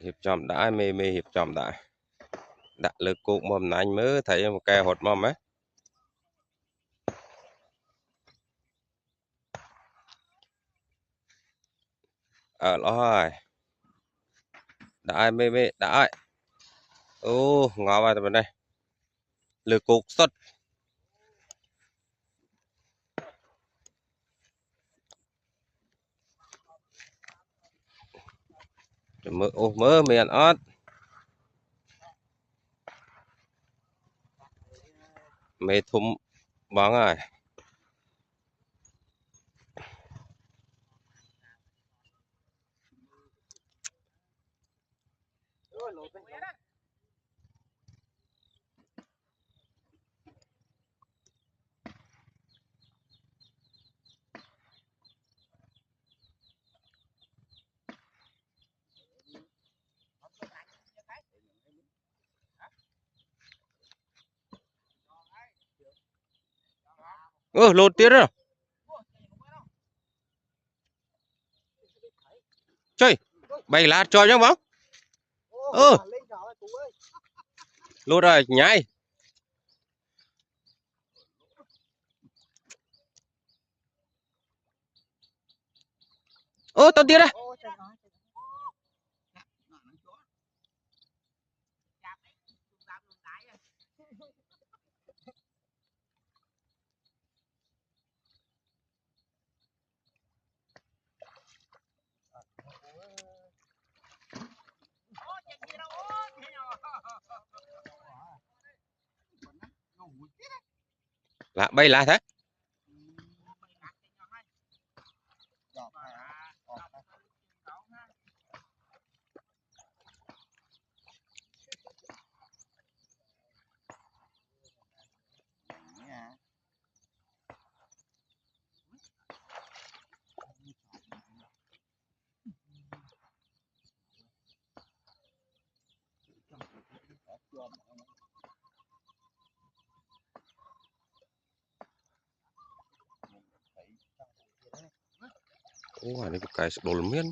hiệp chậm đã mê hiệp chậm đã lực cục mầm anh mới thấy một cây hột mầm ấy ở đó rồi đã mê đã ô ngó vào bên đây lực cục xuất mơ miền ớt mê thum bóng rồi lột tiết rồi chơi bay lá cho nhá bóng lột rồi nhảy tao tiết đây lá bay lá thế ô này cái đồ miên